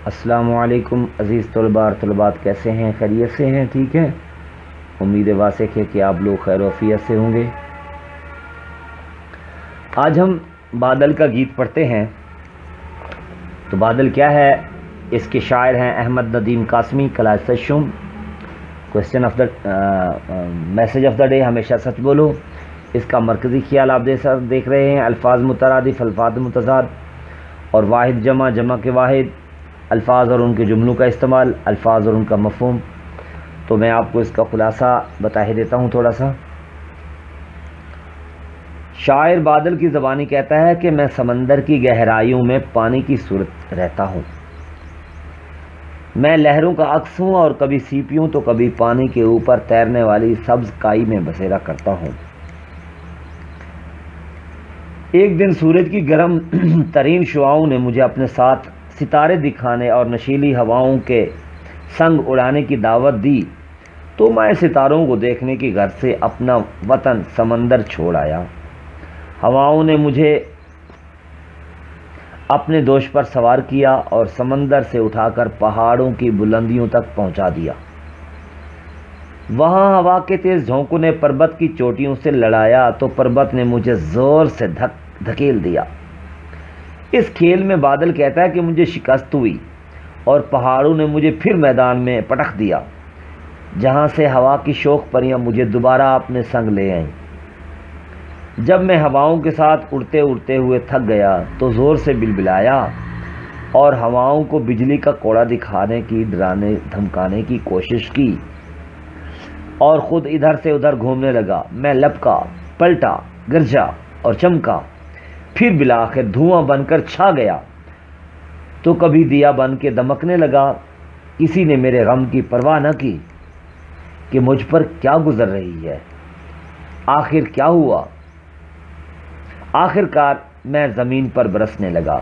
السلام علیکم عزیز طلباء اور طلبات، کیسے ہیں؟ خیریت سے ہیں؟ ٹھیک ہے، امید واسق ہے کہ آپ لوگ خیر و عافیت سے ہوں گے۔ آج ہم بادل کا گیت پڑھتے ہیں۔ تو بادل کیا ہے؟ اس کے شاعر ہیں احمد ندیم قاسمی، کلاس سشم۔ Question of the message of the day, ہمیشہ سچ بولو۔ اس کا مرکزی خیال آپ دیکھ رہے ہیں، الفاظ مترادف، الفاظ متضاد، اور واحد جمع، جمع کے واحد، الفاظ اور ان کے جملوں کا استعمال، الفاظ اور ان کا مفہوم۔ تو میں آپ کو اس کا خلاصہ بتا ہی دیتا ہوں تھوڑا سا۔ شاعر بادل کی زبانی کہتا ہے کہ میں سمندر کی گہرائیوں میں پانی کی صورت رہتا ہوں، میں لہروں کا عکس ہوں، اور کبھی سیپیوں تو کبھی پانی کے اوپر تیرنے والی سبز کائی میں بسیرا کرتا ہوں۔ ایک دن سورج کی گرم ترین شعاؤں نے مجھے اپنے ساتھ ستارے دکھانے اور نشیلی ہواؤں کے سنگ اڑانے کی دعوت دی، تو میں ستاروں کو دیکھنے کی غرض سے اپنا وطن سمندر چھوڑ آیا۔ ہواؤں نے مجھے اپنے دوش پر سوار کیا اور سمندر سے اٹھا کر پہاڑوں کی بلندیوں تک پہنچا دیا۔ وہاں ہوا کے تیز جھونکوں نے پربت کی چوٹیوں سے لڑایا تو پربت نے مجھے زور سے دھکیل دیا۔ اس کھیل میں بادل کہتا ہے کہ مجھے شکست ہوئی اور پہاڑوں نے مجھے پھر میدان میں پٹخ دیا، جہاں سے ہوا کی شوخ پریاں مجھے دوبارہ اپنے سنگ لے آئیں۔ جب میں ہواؤں کے ساتھ اڑتے اڑتے ہوئے تھک گیا تو زور سے بلبلایا اور ہواؤں کو بجلی کا کوڑا دکھانے کی، ڈرانے دھمکانے کی کوشش کی، اور خود ادھر سے ادھر گھومنے لگا۔ میں لپکا، پلٹا، گرجا اور چمکا، پھر بالآخر دھواں بن کر چھا گیا، تو کبھی دیا بن کے دمکنے لگا۔ کسی نے میرے غم کی پرواہ نہ کی کہ مجھ پر کیا گزر رہی ہے، آخر کیا ہوا۔ آخر کار میں زمین پر برسنے لگا۔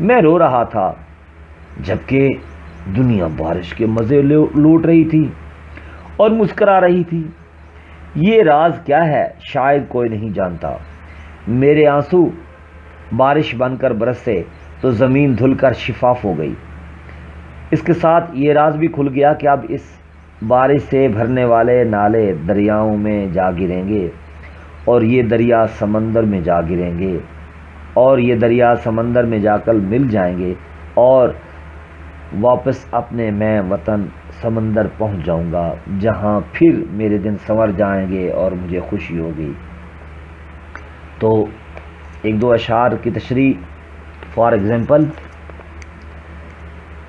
میں رو رہا تھا جبکہ دنیا بارش کے مزے لوٹ رہی تھی اور مسکرا رہی تھی۔ یہ راز کیا ہے شاید کوئی نہیں جانتا۔ میرے آنسو بارش بن کر برسے تو زمین دھل کر شفاف ہو گئی۔ اس کے ساتھ یہ راز بھی کھل گیا کہ اب اس بارش سے بھرنے والے نالے دریاؤں میں جا گریں گے، اور یہ دریا سمندر میں جا گریں گے، اور یہ دریا سمندر میں جا کر مل جائیں گے، اور واپس اپنے میں وطن سمندر پہنچ جاؤں گا، جہاں پھر میرے دن سنور جائیں گے اور مجھے خوشی ہوگی۔ تو ایک دو اشعار کی تشریح۔ فار ایگزامپل،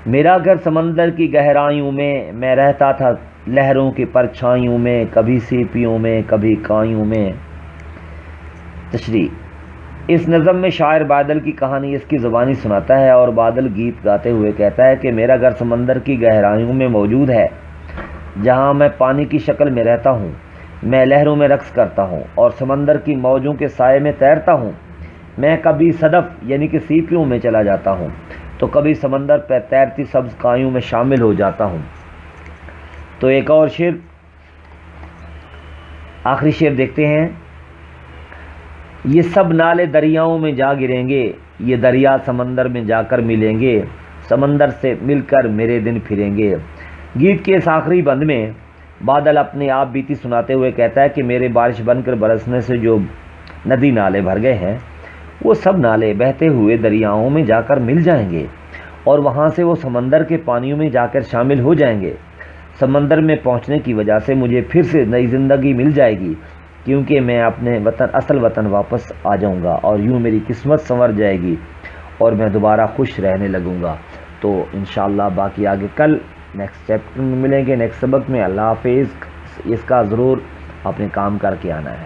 میرا گھر سمندر کی گہرائیوں میں رہتا تھا لہروں کی پرچھائیوں میں، کبھی سیپیوں میں کبھی کائیوں میں۔ تشریح، اس نظم میں شاعر بادل کی کہانی اس کی زبانی سناتا ہے، اور بادل گیت گاتے ہوئے کہتا ہے کہ میرا گھر سمندر کی گہرائیوں میں موجود ہے، جہاں میں پانی کی شکل میں رہتا ہوں، میں لہروں میں رقص کرتا ہوں اور سمندر کی موجوں کے سائے میں تیرتا ہوں۔ میں کبھی صدف یعنی کہ سیپیوں میں چلا جاتا ہوں تو کبھی سمندر پہ تیرتی سبز کائیوں میں شامل ہو جاتا ہوں۔ تو ایک اور شعر، آخری شعر دیکھتے ہیں۔ یہ سب نالے دریاؤں میں جا گریں گے، یہ دریا سمندر میں جا کر ملیں گے، سمندر سے مل کر میرے دن پھریں گے۔ گیت کے اس آخری بند میں بادل اپنی آپ بیتی سناتے ہوئے کہتا ہے کہ میرے بارش بن کر برسنے سے جو ندی نالے بھر گئے ہیں، وہ سب نالے بہتے ہوئے دریاؤں میں جا کر مل جائیں گے، اور وہاں سے وہ سمندر کے پانیوں میں جا کر شامل ہو جائیں گے۔ سمندر میں پہنچنے کی وجہ سے مجھے پھر سے نئی زندگی مل جائے گی، کیونکہ میں اپنے اصل وطن واپس آ جاؤں گا، اور یوں میری قسمت سنور جائے گی اور میں دوبارہ خوش رہنے لگوں گا۔ تو انشاءاللہ باقی آگے کل نیکسٹ چیپٹر میں ملیں گے، نیکسٹ سبق میں۔ اللہ حافظ۔ اس کا ضرور اپنے کام کر کے آنا ہے۔